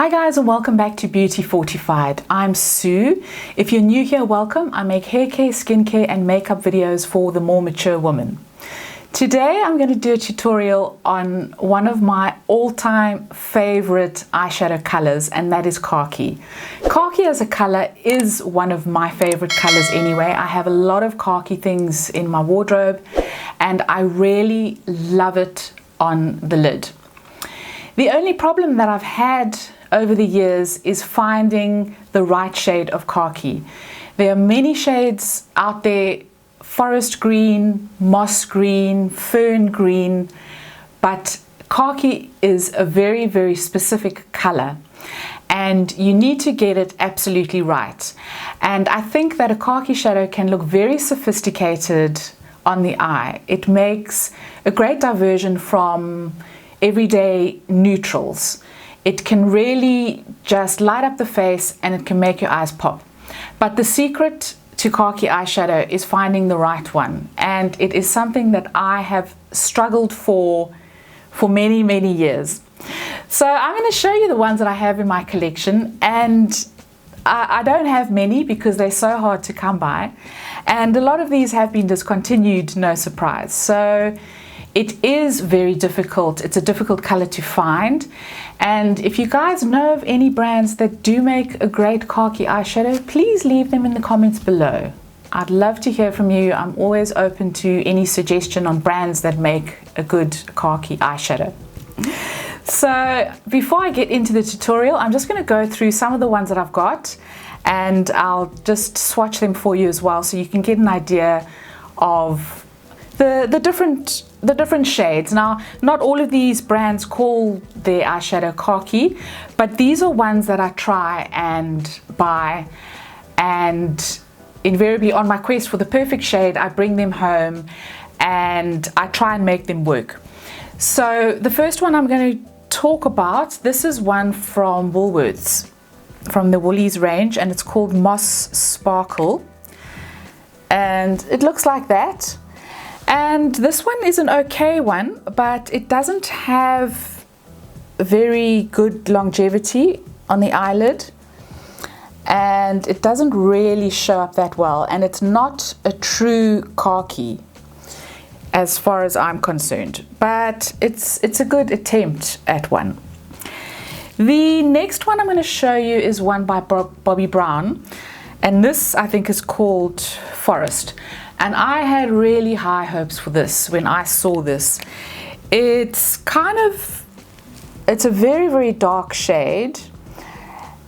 Hi guys, and welcome back to Beauty Fortified. I'm Sue. If you're new here, welcome. I make hair care, skincare and makeup videos for the more mature woman. Today I'm going to do a tutorial on one of my all-time favorite eyeshadow colors, and that is khaki. Khaki as a color is one of my favorite colors anyway. I have a lot of khaki things in my wardrobe and I really love it on the lid. The only problem that I've had over the years is finding the right shade of khaki. There are many shades out there: forest green, moss green, fern green, but khaki is a very, very specific color and you need to get it absolutely right. And I think that a khaki shadow can look very sophisticated on the eye. It makes a great diversion from everyday neutrals. It can really just light up the face and it can make your eyes pop. But the secret to khaki eyeshadow is finding the right one, and it is something that I have struggled for many, many years. So I'm going to show you the ones that I have in my collection, and I don't have many because they're so hard to come by, and a lot of these have been discontinued, no surprise. So it is very difficult. It's a difficult color to find. And if you guys know of any brands that do make a great khaki eyeshadow, please leave them in the comments below. I'd love to hear from you. I'm always open to any suggestion on brands that make a good khaki eyeshadow. So before I get into the tutorial, I'm just going to go through some of the ones that I've got, and I'll just swatch them for you as well so you can get an idea of the different shades. Now, not all of these brands call their eyeshadow khaki, but these are ones that I try and buy, and invariably on my quest for the perfect shade, I bring them home and I try and make them work. So the first one I'm going to talk about, this is one from Woolworths, from the Woolies range, and it's called Moss Sparkle, and it looks like that. And this one is an okay one, but it doesn't have very good longevity on the eyelid, and it doesn't really show up that well, and it's not a true khaki as far as I'm concerned, but it's a good attempt at one. The next one I'm going to show you is one by Bobbi Brown, and this I think is called Forest. And I had really high hopes for this when I saw this. It's a very, very dark shade,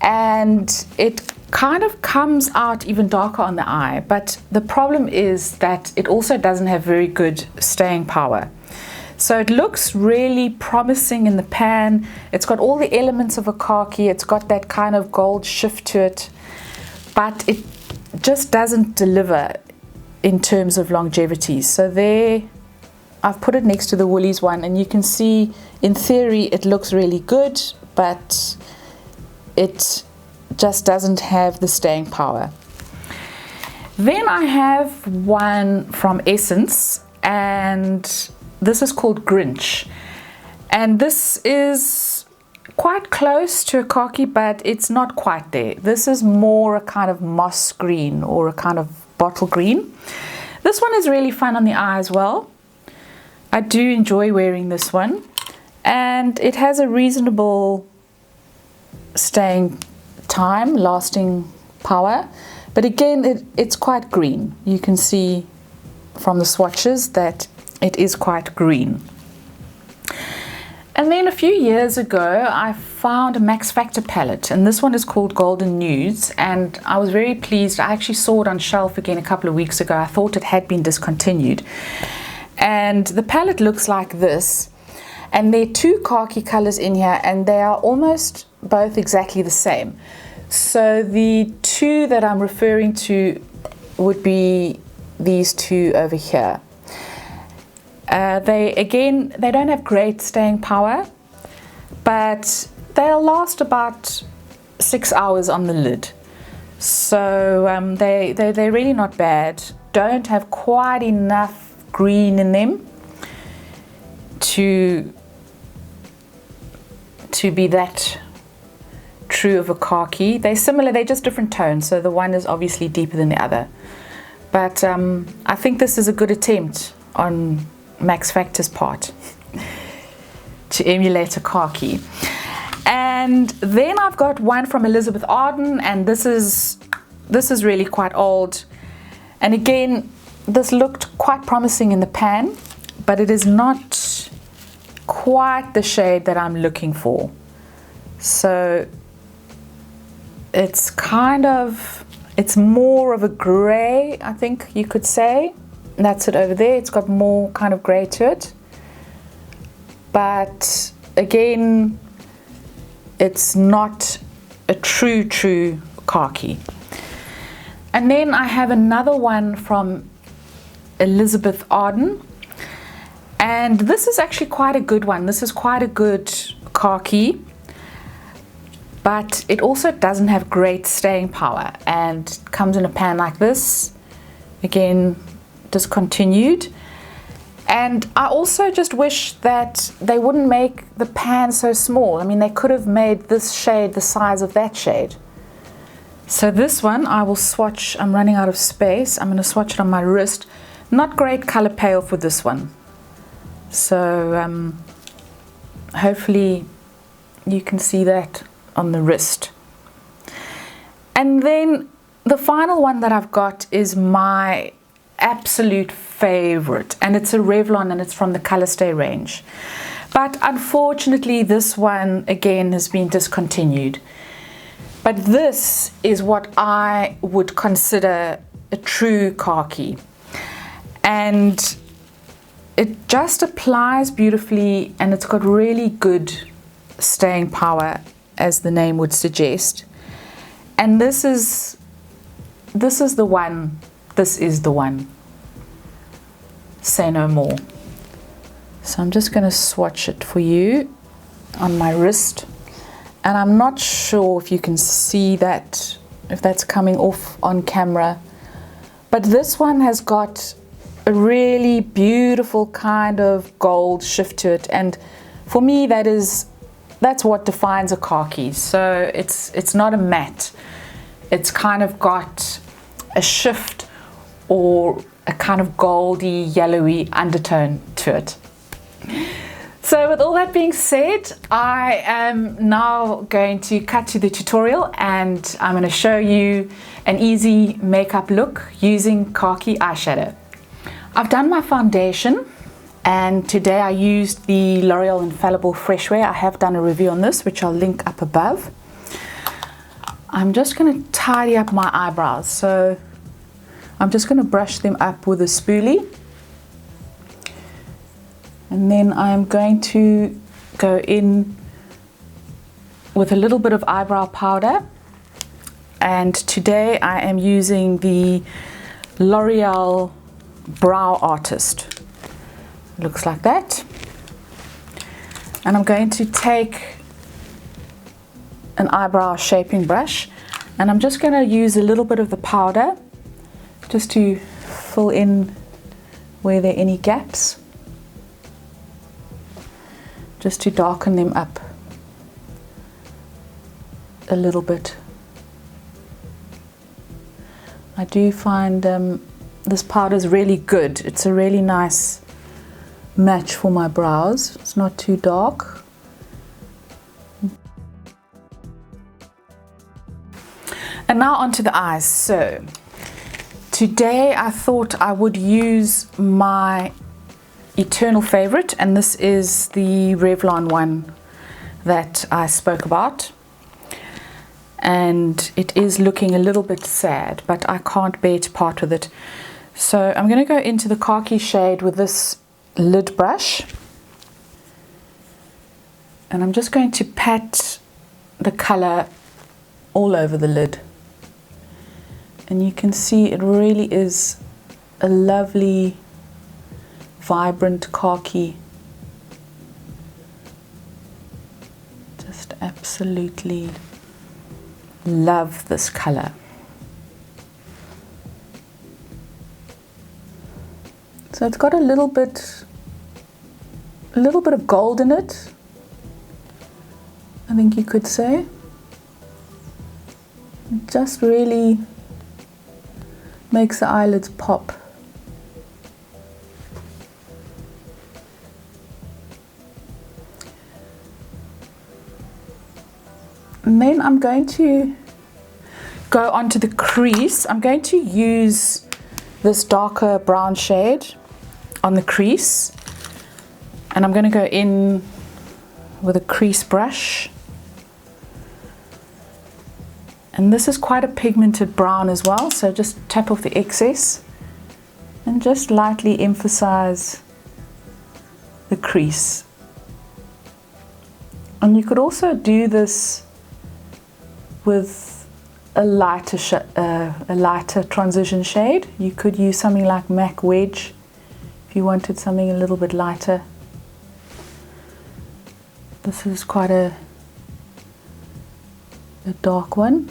and it kind of comes out even darker on the eye. But the problem is that it also doesn't have very good staying power. So it looks really promising in the pan. It's got all the elements of a khaki. It's got that kind of gold shift to it, but it just doesn't deliver in terms of longevity. So there, I've put it next to the Woolies one, and you can see in theory it looks really good, but it just doesn't have the staying power. Then I have one from Essence, and this is called Grinch, and this is quite close to a khaki, but it's not quite there. This is more a kind of moss green or a kind of bottle green. This one is really fun on the eye as well. I do enjoy wearing this one, and it has a reasonable staying time, lasting power, but again it's quite green. You can see from the swatches that it is quite green. And then a few years ago I found a Max Factor palette, and this one is called Golden Nudes, and I was very pleased. I actually saw it on shelf again a couple of weeks ago. I thought it had been discontinued, and the palette looks like this, and there are two khaki colors in here, and they are almost both exactly the same. So the two that I'm referring to would be these two over here. They don't have great staying power, but they'll last about 6 hours on the lid. So they're really not bad. Don't have quite enough green in them to be that true of a khaki. They're similar, they're just different tones, so the one is obviously deeper than the other. But I think this is a good attempt on Max Factor's part to emulate a khaki. And then I've got one from Elizabeth Arden, and this is really quite old. And again, this looked quite promising in the pan, but it is not quite the shade that I'm looking for. So it's it's more of a gray, I think you could say. That's it over there. It's got more kind of gray to it. But again, it's not a true khaki. And then I have another one from Elizabeth Arden. And this is actually quite a good one. This is quite a good khaki. But it also doesn't have great staying power and comes in a pan like this. Again, discontinued. And I also just wish that they wouldn't make the pan so small. I mean, they could have made this shade the size of that shade. So this one I will swatch. I'm running out of space. I'm going to swatch it on my wrist. Not great color payoff with this one. So hopefully you can see that on the wrist. And then the final one that I've got is my absolute favorite, and it's a Revlon, and it's from the Color Stay range. But unfortunately this one again has been discontinued. But this is what I would consider a true khaki, and it just applies beautifully, and it's got really good staying power, as the name would suggest. And this is the one. This is the one. Say no more. So I'm just going to swatch it for you on my wrist, and I'm not sure if you can see that, if that's coming off on camera, but this one has got a really beautiful kind of gold shift to it, and for me that's what defines a khaki. So it's not a matte, it's kind of got a shift or a kind of goldy yellowy undertone to it. So with all that being said, I am now going to cut to the tutorial, and I'm going to show you an easy makeup look using khaki eyeshadow. I've done my foundation, and today I used the L'Oreal Infallible Fresh Wear. I have done a review on this, which I'll link up above. I'm just going to tidy up my eyebrows, so I'm just going to brush them up with a spoolie, and then I'm going to go in with a little bit of eyebrow powder. And today I am using the L'Oreal Brow Artist. Looks like that. And I'm going to take an eyebrow shaping brush, and I'm just going to use a little bit of the powder just to fill in where there are any gaps, just to darken them up a little bit. I do find this powder is really good. It's a really nice match for my brows. It's not too dark. And now onto the eyes. So today I thought I would use my eternal favorite, and this is the Revlon one that I spoke about. And it is looking a little bit sad, but I can't bear to part with it. So I'm going to go into the khaki shade with this lid brush, and I'm just going to pat the color all over the lid, and you can see it really is a lovely vibrant khaki. Just absolutely love this color. So it's got a little bit of gold in it, I think you could say. It just really makes the eyelids pop. And then I'm going to go onto the crease. I'm going to use this darker brown shade on the crease, and I'm going to go in with a crease brush. And this is quite a pigmented brown as well, so just tap off the excess and just lightly emphasize the crease. And you could also do this with a lighter transition shade. You could use something like MAC Wedge if you wanted something a little bit lighter. This is quite a dark one,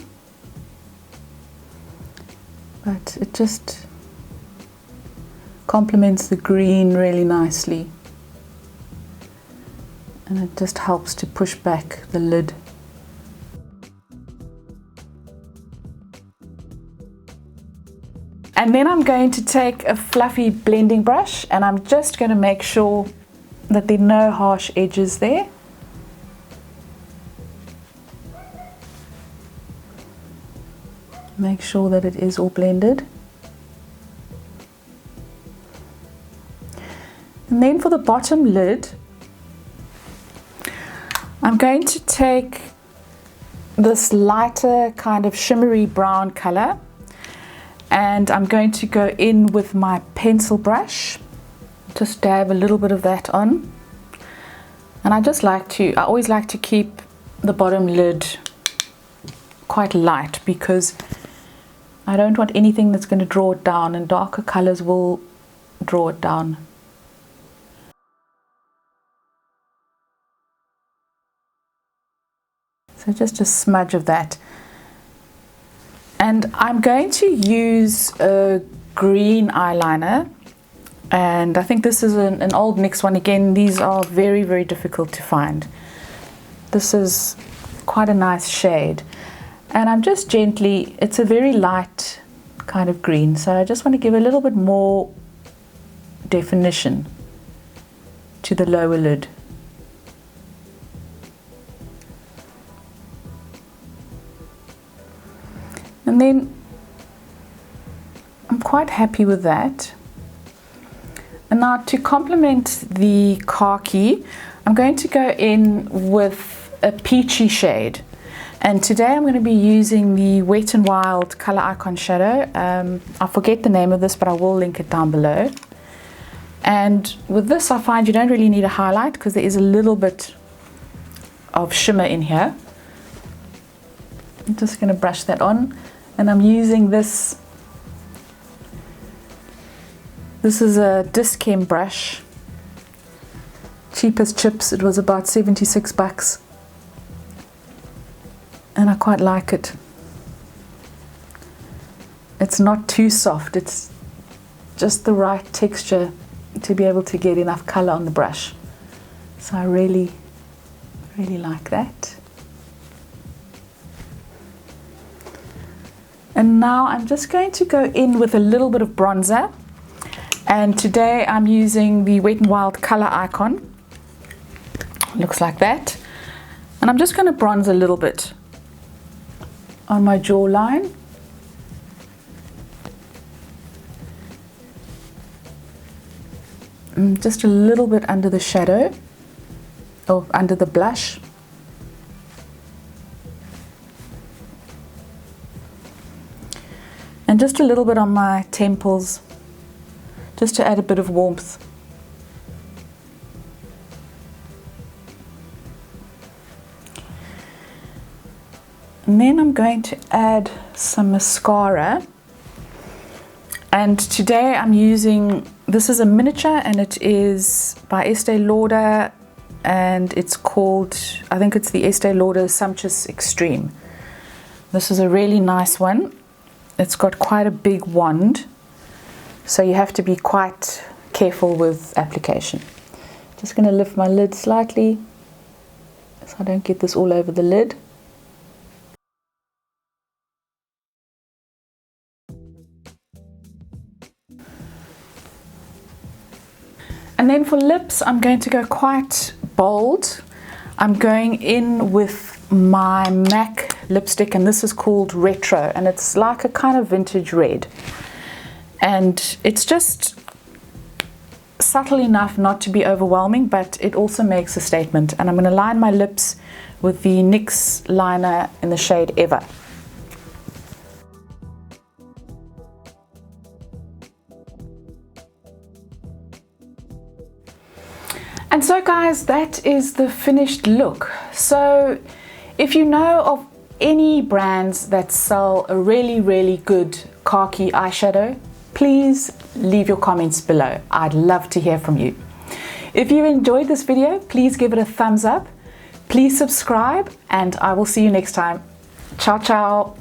but it just complements the green really nicely, and it just helps to push back the lid. And then I'm going to take a fluffy blending brush, and I'm just going to make sure that there are no harsh edges there. Make sure that it is all blended. And then for the bottom lid, I'm going to take this lighter kind of shimmery brown color, and I'm going to go in with my pencil brush, just dab a little bit of that on. And I always like to keep the bottom lid quite light, because I don't want anything that's going to draw it down, and darker colors will draw it down. So just a smudge of that. And I'm going to use a green eyeliner, and I think this is an old NYX one. Again, these are very, very difficult to find. This is quite a nice shade, and I'm just gently, it's a very light kind of green, so I just want to give a little bit more definition to the lower lid. And then I'm quite happy with that. And now to complement the khaki, I'm going to go in with a peachy shade. And today I'm going to be using the Wet n Wild Color Icon Shadow. I forget the name of this, but I will link it down below. And with this, I find you don't really need a highlight, because there is a little bit of shimmer in here. I'm just going to brush that on. And I'm using this. This is a Dischem brush. Cheap as chips. It was about 76 bucks. And I quite like it. It's not too soft. It's just the right texture to be able to get enough color on the brush. So I really, really like that. And now I'm just going to go in with a little bit of bronzer. And today I'm using the Wet n Wild Color Icon. Looks like that. And I'm just going to bronze a little bit on my jawline. And just a little bit under the shadow, or under the blush. And just a little bit on my temples, just to add a bit of warmth. And then I'm going to add some mascara. And today I'm using, this is a miniature, and it is by Estee Lauder, and it's called, I think it's the Estee Lauder Sumptuous Extreme. This is a really nice one. It's got quite a big wand, so you have to be quite careful with application. Just going to lift my lid slightly so I don't get this all over the lid. And then for lips, I'm going to go quite bold. I'm going in with my MAC lipstick, and this is called Retro, and it's like a kind of vintage red. And it's just subtle enough not to be overwhelming, but it also makes a statement. And I'm going to line my lips with the NYX liner in the shade Ever. And so guys, that is the finished look. So if you know of any brands that sell a really good khaki eyeshadow, please leave your comments below. I'd love to hear from you. If you enjoyed this video, please give it a thumbs up. Please subscribe, and I will see you next time. Ciao, ciao.